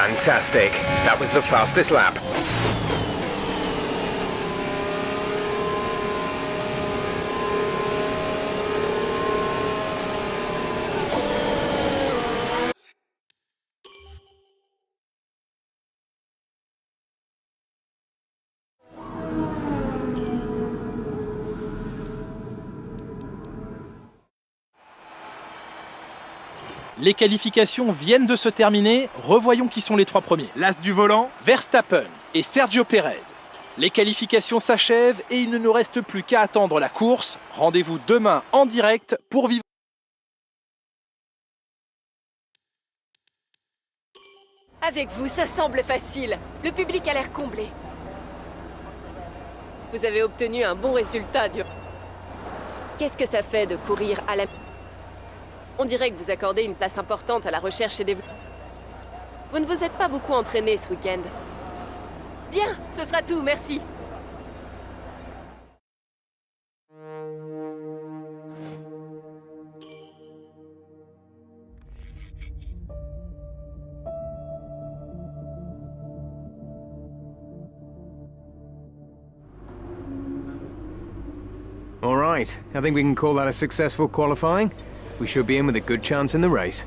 Fantastic. That was the fastest lap. Les qualifications viennent de se terminer, revoyons qui sont les trois premiers. L'as du volant, Verstappen et Sergio Pérez. Les qualifications s'achèvent et il ne nous reste plus qu'à attendre la course. Rendez-vous demain en direct pour vivre. Avec vous, ça semble facile. Le public a l'air comblé. Vous avez obtenu un bon résultat Qu'est-ce que ça fait de courir à la... On dirait que vous accordez une place importante à la recherche et développement. Vous ne vous êtes pas beaucoup entraîné ce week-end. Bien, ce sera tout, merci. All right, I think we can call that a successful qualifying. We should be in with a good chance in the race.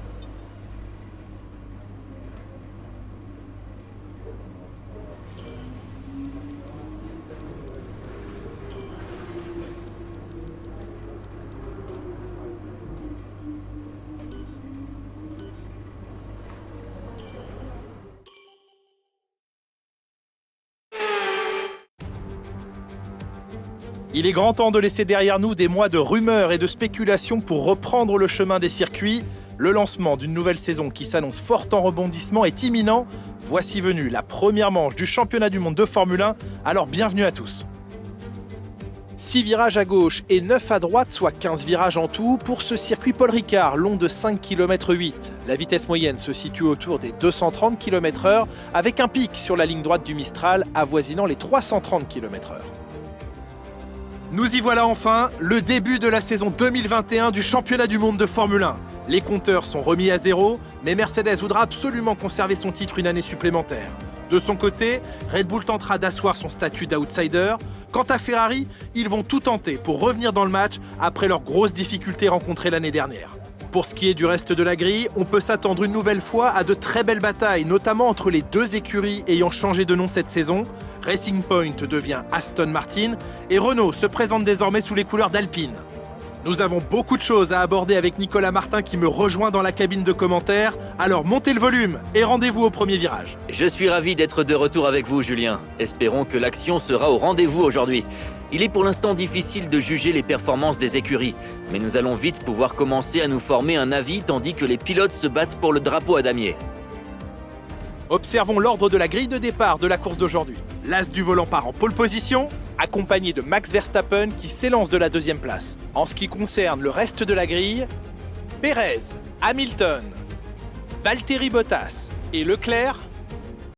Il est grand temps de laisser derrière nous des mois de rumeurs et de spéculations pour reprendre le chemin des circuits. Le lancement d'une nouvelle saison qui s'annonce forte en rebondissement est imminent. Voici venue la première manche du championnat du monde de Formule 1, alors bienvenue à tous. 6 virages à gauche et 9 à droite, soit 15 virages en tout pour ce circuit Paul Ricard, long de 5,8 km. La vitesse moyenne se situe autour des 230 km/h, avec un pic sur la ligne droite du Mistral avoisinant les 330 km/h. Nous y voilà enfin, le début de la saison 2021 du championnat du monde de Formule 1. Les compteurs sont remis à zéro, mais Mercedes voudra absolument conserver son titre une année supplémentaire. De son côté, Red Bull tentera d'asseoir son statut d'outsider. Quant à Ferrari, ils vont tout tenter pour revenir dans le match après leurs grosses difficultés rencontrées l'année dernière. Pour ce qui est du reste de la grille, on peut s'attendre une nouvelle fois à de très belles batailles, notamment entre les deux écuries ayant changé de nom cette saison. Racing Point devient Aston Martin et Renault se présente désormais sous les couleurs d'Alpine. Nous avons beaucoup de choses à aborder avec Nicolas Martin qui me rejoint dans la cabine de commentaires, alors montez le volume et rendez-vous au premier virage. Je suis ravi d'être de retour avec vous, Julien. Espérons que l'action sera au rendez-vous aujourd'hui. Il est pour l'instant difficile de juger les performances des écuries, mais nous allons vite pouvoir commencer à nous former un avis tandis que les pilotes se battent pour le drapeau à damier. Observons l'ordre de la grille de départ de la course d'aujourd'hui. L'as du volant part en pole position, accompagné de Max Verstappen qui s'élance de la deuxième place. En ce qui concerne le reste de la grille, Pérez, Hamilton, Valtteri Bottas et Leclerc